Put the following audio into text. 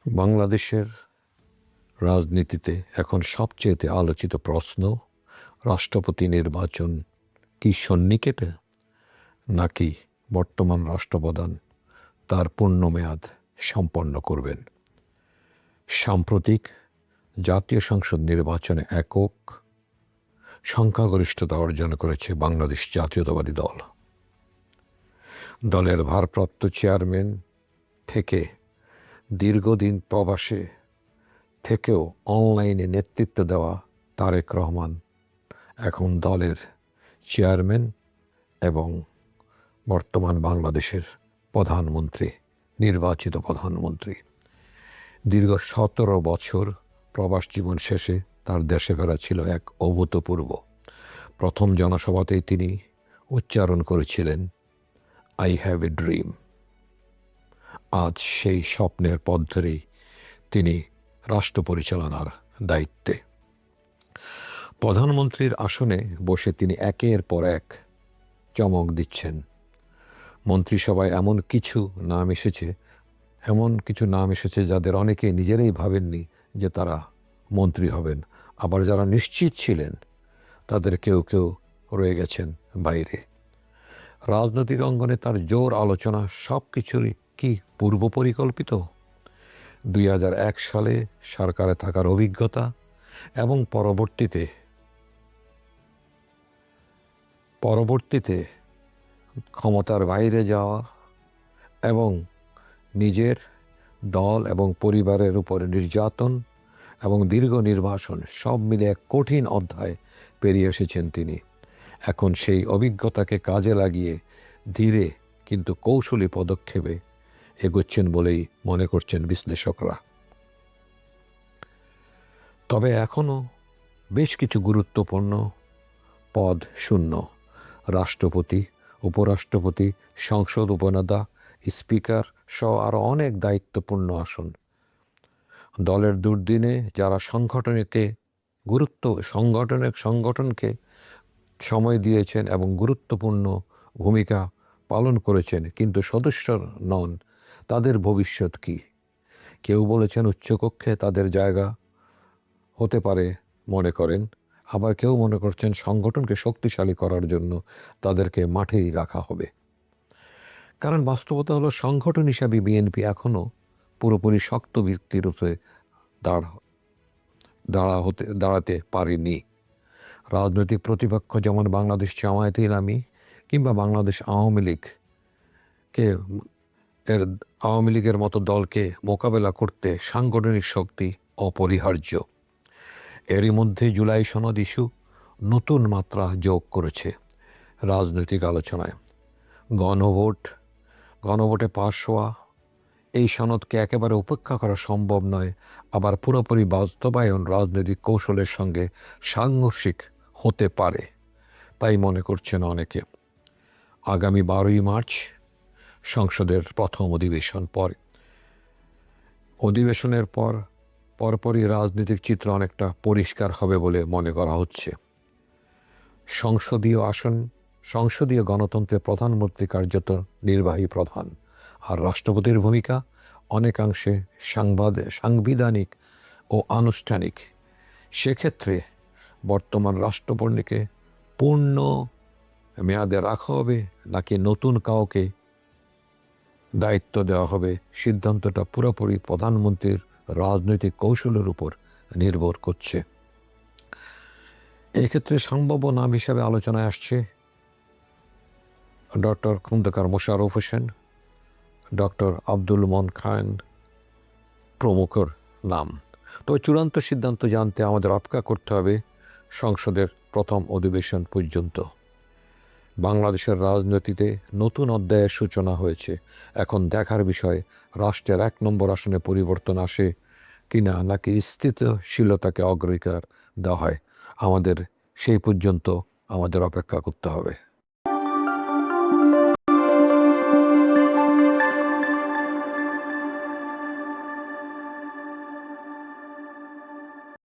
বাংলাদেশের রাজনীতিতে এখন সবচেয়ে আলোচিত প্রশ্ন রাষ্ট্রপতি নির্বাচন কি সন্নিকেটে, নাকি বর্তমান রাষ্ট্রপ্রধান তার পূর্ণমেয়াদ সম্পন্ন করবেন। সাম্প্রতিক জাতীয় সংসদ নির্বাচনে একক সংখ্যাগরিষ্ঠতা অর্জন করেছে বাংলাদেশ জাতীয়তাবাদী দল। দলের ভারপ্রাপ্ত চেয়ারম্যান থেকে দীর্ঘদিন প্রবাসে থেকেও অনলাইনে নেতৃত্ব দেওয়া তারেক রহমান এখন দলের চেয়ারম্যান এবং বর্তমান বাংলাদেশের প্রধানমন্ত্রী, নির্বাচিত প্রধানমন্ত্রী। দীর্ঘ 17 বছর প্রবাস জীবন শেষে তার দেশে ফেরা ছিল এক অভূতপূর্ব। প্রথম জনসভাতেই তিনি উচ্চারণ করেছিলেন, আই হ্যাভ এ ড্রিম। আজ সেই স্বপ্নের পথ ধরেই তিনি রাষ্ট্র পরিচালনার দায়িত্বে। প্রধানমন্ত্রীর আসনে বসে তিনি একের পর এক চমক দিচ্ছেন। মন্ত্রিসভায় এমন কিছু নাম এসেছে যাদের অনেকে নিজেরাই ভাবেননি যে তারা মন্ত্রী হবেন। আবার যারা নিশ্চিত ছিলেন তাদের কেউ কেউ রয়ে গেছেন বাইরে। রাজনৈতিক অঙ্গনে তার জোর আলোচনা সব কিছুরই কি পূর্ব পরিকল্পিত? 2001 সালে সরকারে থাকার অভিজ্ঞতা এবং পরবর্তীতে ক্ষমতার বাইরে যাওয়া এবং নিজের দল এবং পরিবারের উপর নির্যাতন এবং দীর্ঘ নির্বাসন সব মিলে এক কঠিন অধ্যায় পেরিয়ে এসেছেন তিনি। এখন সেই অভিজ্ঞতাকে কাজে লাগিয়ে ধীরে কিন্তু কৌশলী পদক্ষেপে এগোচ্ছেন বলেই মনে করছেন বিশ্লেষকরা। তবে এখনও বেশ কিছু গুরুত্বপূর্ণ পদ শূন্য। রাষ্ট্রপতি, উপরাষ্ট্রপতি, সংসদ উপনেতা, স্পিকার সহ আরও অনেক দায়িত্বপূর্ণ আসন। দলের দুর্দিনে যারা সংগঠনকে সময় দিয়েছেন এবং গুরুত্বপূর্ণ ভূমিকা পালন করেছেন কিন্তু সদস্য নন, তাদের ভবিষ্যৎ কী? কেউ বলেছেন উচ্চকক্ষে তাদের জায়গা হতে পারে মনে করেন, আবার কেউ মনে করছেন সংগঠনকে শক্তিশালী করার জন্য তাদেরকে মাঠেই রাখা হবে। কারণ বাস্তবতা হলো সংগঠন হিসাবে বিএনপি এখনও পুরোপুরি শক্ত ভিত্তির উপরে দাঁড়াতে পারেনি। রাজনৈতিক প্রতিপক্ষ যেমন বাংলাদেশ জামায়াতে ইসলামী কিংবা বাংলাদেশ আওয়ামী লীগের মতো দলকে মোকাবেলা করতে সাংগঠনিক শক্তি অপরিহার্য। এরই মধ্যে জুলাই সনদ ইস্যু নতুন মাত্রা যোগ করেছে রাজনৈতিক আলোচনায়। গণভোটে পাশ হওয়া এই সনদকে একেবারে উপেক্ষা করা সম্ভব নয়, আবার পুরোপুরি বাস্তবায়ন রাজনৈতিক কৌশলের সঙ্গে সাংঘর্ষিক হতে পারে, তাই মনে করছেন অনেকে। আগামী 12ই মার্চ সংসদের প্রথম অধিবেশনের পরপরই রাজনৈতিক চিত্র অনেকটা পরিষ্কার হবে বলে মনে করা হচ্ছে। সংসদীয় গণতন্ত্রে প্রধানমন্ত্রী কার্যত নির্বাহী প্রধান, আর রাষ্ট্রপতির ভূমিকা অনেকাংশে সাংবিধানিক ও আনুষ্ঠানিক। সেক্ষেত্রে বর্তমান রাষ্ট্রপতিকে পূর্ণ মেয়াদে রাখা হবে নাকি নতুন কাউকে দায়িত্ব দেওয়া হবে, সিদ্ধান্তটা পুরোপুরি প্রধানমন্ত্রীর রাজনৈতিক কৌশলের উপর নির্ভর করছে। এক্ষেত্রে সম্ভাব্য নাম হিসাবে আলোচনায় আসছে ডক্টর খন্দকার মোশাররফ হোসেন, ডক্টর আব্দুল মন খান প্রমুখের নাম। তবে চূড়ান্ত সিদ্ধান্ত জানতে আমাদের অপেক্ষা করতে হবে সংসদের প্রথম অধিবেশন পর্যন্ত। বাংলাদেশের রাজনীতিতে নতুন অধ্যায়ের সূচনা হয়েছে। এখন দেখার বিষয় রাষ্ট্রের 1 নম্বর আসনে পরিবর্তন আসে কিনা, নাকি স্থিতিশীলতাকে অগ্রাধিকার দেওয়া হয়। সেই পর্যন্ত আমাদের অপেক্ষা করতে হবে।